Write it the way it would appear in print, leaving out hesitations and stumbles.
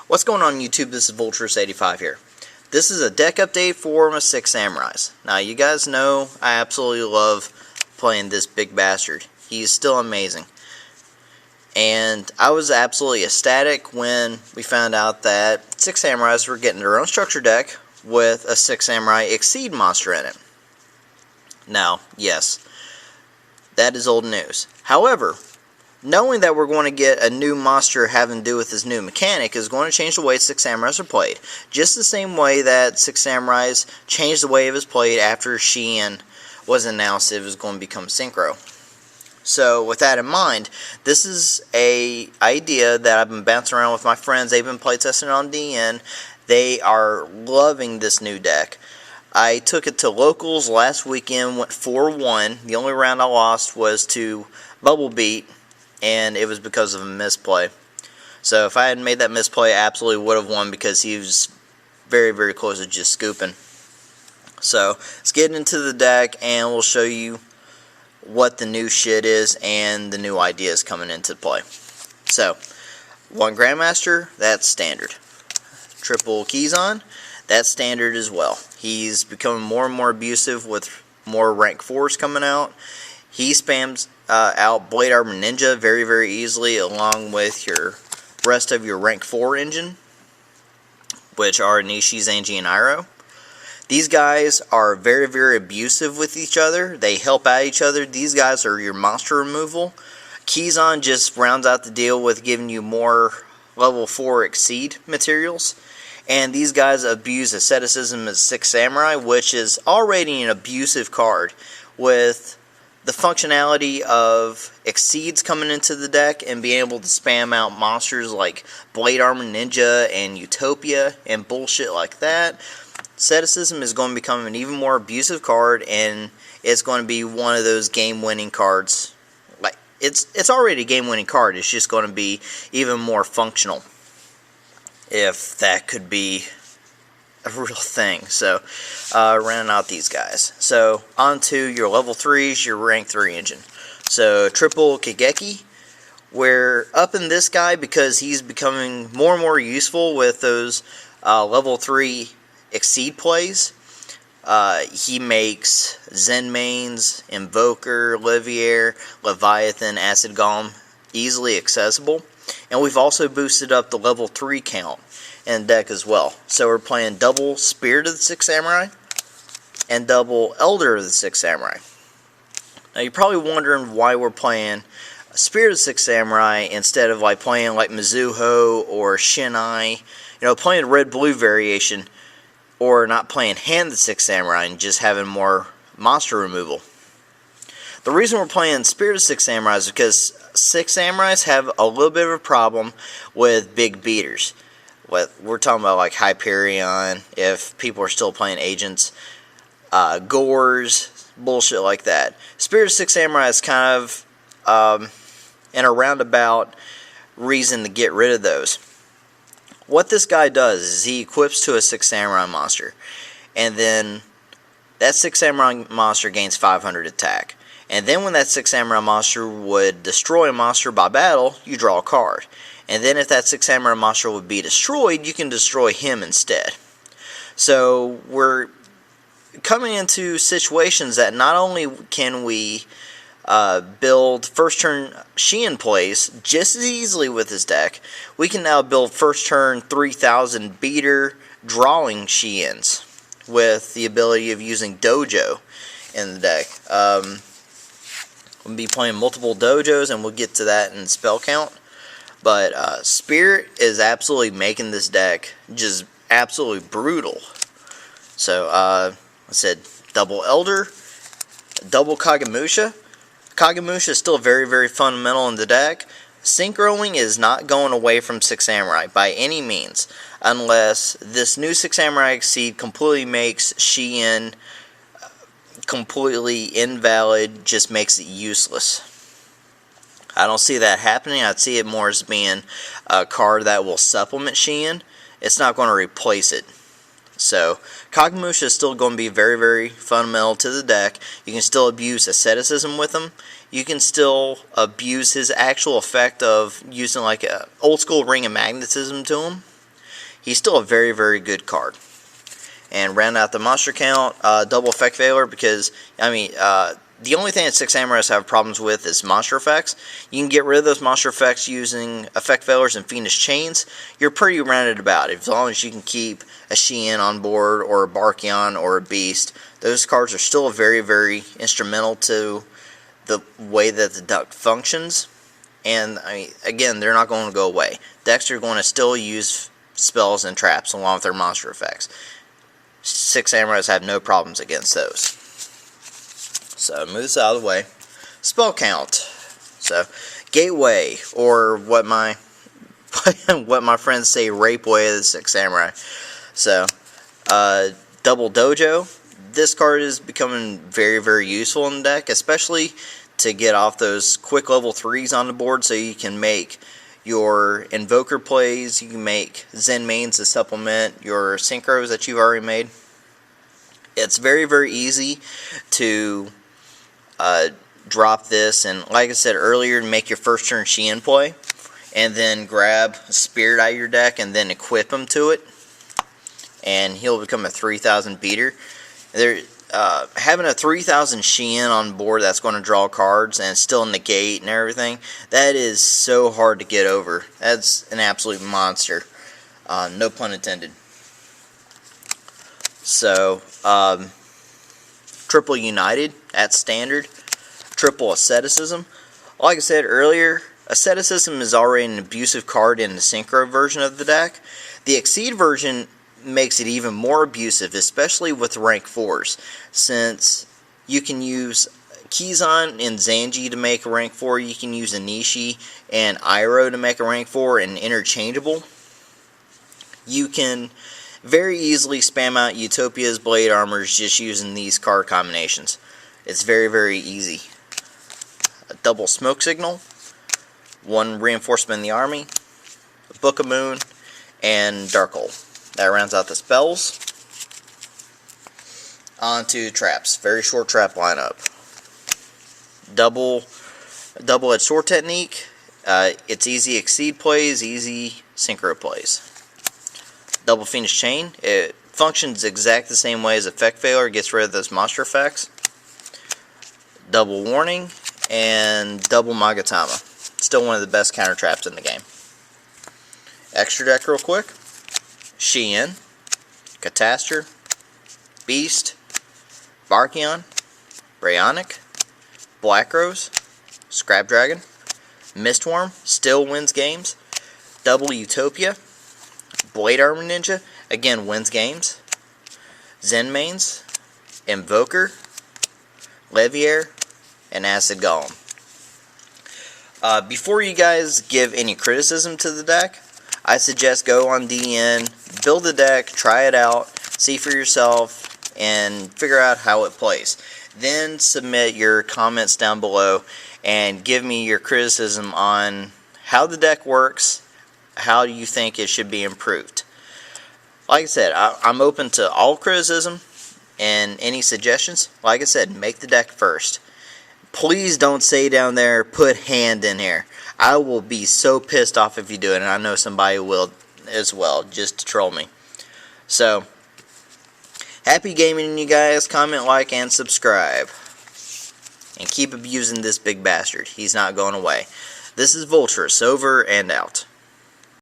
What's going on YouTube? This is Vulturous85 here. This is a deck update for my 6 Samurais. Now you guys know I absolutely love playing this big bastard. He's still amazing. And I was absolutely ecstatic when we found out that 6 Samurais were getting their own structure deck with a 6 Samurai Exceed monster in it. Now, yes, that is old news. However, knowing that we're going to get a new monster having to do with this new mechanic is going to change the way 6 Samurais are played. Just the same way that 6 Samurais changed the way it was played after Shein was announced it was going to become Synchro. So with that in mind, this is a idea that I've been bouncing around with my friends. They've been playtesting on DN. They are loving this new deck. I took it to locals last weekend, went 4-1. The only round I lost was to Bubble Beat, and it was because of a misplay. So if I hadn't made that misplay, I absolutely would have won because he was very, very close to just scooping. So let's get into the deck and we'll show you what the new shit is and the new ideas coming into play. So, 1 Grandmaster, that's standard. Triple Keyzon, that's standard as well. He's becoming more and more abusive with more rank 4s coming out. He spams out Blade Armor Ninja very, very easily, along with your rest of your rank 4 engine, which are Nishi, Zanji, and Iroh. These guys are very, very abusive with each other. They help out each other. These guys are your monster removal. Keyzon just rounds out the deal with giving you more level 4 Exceed materials. And these guys abuse Asceticism as 6 Samurai, which is already an abusive card, with the functionality of Exceeds coming into the deck and being able to spam out monsters like Blade Armor Ninja and Utopia and bullshit like that. Asceticism is going to become an even more abusive card, and it's going to be one of those game-winning cards. Like it's already a game-winning card. It's just going to be even more functional, if that could be a real thing. So, running out these guys. So, on to your level 3s, your rank 3 engine. So, Triple Kageki. We're upping this guy because he's becoming more and more useful with those level 3 Exceed plays. He makes Zen Mains, Invoker, Livier, Leviathan, Acid Golem easily accessible. And we've also boosted up the level 3 count in the deck as well. So we're playing double Spirit of the 6 Samurai and double Elder of the 6 Samurai. Now you're probably wondering why we're playing Spirit of the 6 Samurai instead of like playing like Mizuho or Shinai. You know, playing red-blue variation, or not playing Hand the 6 Samurai and just having more monster removal. The reason we're playing Spirit of 6 Samurai is because 6 Samurais have a little bit of a problem with big beaters. We're talking about like Hyperion, if people are still playing Agents, Gores, bullshit like that. Spirit of 6 Samurai is kind of in a roundabout reason to get rid of those. What this guy does is he equips to a 6 Samurai monster, and then that 6 Samurai monster gains 500 attack. And then when that 6 Samurai monster would destroy a monster by battle, you draw a card. And then if that 6 Samurai monster would be destroyed, you can destroy him instead. So we're coming into situations that not only can we build first turn Shein plays just as easily with this deck, we can now build first turn 3000 beater drawing Sheins with the ability of using Dojo in the deck. We'll be playing multiple Dojos, and we'll get to that in spell count. But Spirit is absolutely making this deck just absolutely brutal. So I said double Elder, double Kagemusha. Kagemusha is still very, very fundamental in the deck. Synchroing is not going away from 6 Samurai by any means, unless this new 6 Samurai Exceed completely makes Shein completely invalid, just makes it useless. I don't see that happening. I'd see it more as being a card that will supplement Shein. It's not going to replace it. So, Kagemusha is still going to be very, very fundamental to the deck. You can still abuse Asceticism with him. You can still abuse his actual effect of using like a old school Ring of Magnetism to him. he's still a very, very good card. And round out the monster count, double effect failure, because, I mean, the only thing that 6 Samurais have problems with is monster effects. You can get rid of those monster effects using effect failures and Fiendish Chains. You're pretty rounded about it, as long as you can keep a Xian on board, or a Barkion, or a Beast. Those cards are still very, very instrumental to the way that the deck functions. And, I mean, again, they're not going to go away. Decks are going to still use spells and traps along with their monster effects. 6 Samurais have no problems against those. So, move this out of the way. Spell count. So, Gateway, or what my friends say, Rape Way of the 6 Samurai. So, Double Dojo. This card is becoming very, very useful in the deck, especially to get off those quick level 3s on the board, so you can make your Invoker plays, you can make Zen mains to supplement your Synchros that you've already made. It's very, very easy to drop this, and like I said earlier, make your first turn Xian play, and then grab Spirit out of your deck, and then equip him to it, and he'll become a 3000 beater. Having a 3000 Xian on board that's going to draw cards and still negate and everything, that is so hard to get over. That's an absolute monster. No pun intended. So, Triple United at standard. Triple Asceticism. Like I said earlier, Asceticism is already an abusive card in the Synchro version of the deck. The Exceed version makes it even more abusive, especially with rank 4s, since you can use Kizan and Zanji to make a rank 4, you can use Anishi and Iroh to make a rank 4, and interchangeable. You can very easily spam out Utopia's Blade Armors just using these card combinations. It's very, very easy. A double Smoke Signal, 1 Reinforcement in the Army, a Book of Moon, and Dark Hole. That rounds out the spells. On to traps. Very short trap lineup. Double-edged sword technique. It's easy Exceed plays, easy Synchro plays. Double Fiendish Chain. It functions exactly the same way as effect failure. Gets rid of those monster effects. Double Warning. And double Magatama. Still one of the best counter traps in the game. Extra deck real quick. Xian. Catastor. Beast. Barkion. Brayonic. Black Rose. Scrap Dragon. Mistworm. Still wins games. Double Utopia. Blade Armor Ninja, again wins games. Zen mains, Invoker, Levier, and Acid Golem. Before you guys give any criticism to the deck, I suggest go on DN, build the deck, try it out, see for yourself, and figure out how it plays. Then submit your comments down below and give me your criticism on how the deck works, how you think it should be improved. Like I said, I'm open to all criticism and any suggestions. Like I said, make the deck first. Please don't say down there, put hand in here. I will be so pissed off if you do it, and I know somebody will as well, just to troll me. So, happy gaming, you guys. Comment, like, and subscribe. And keep abusing this big bastard. He's not going away. This is Vulturous, over and out.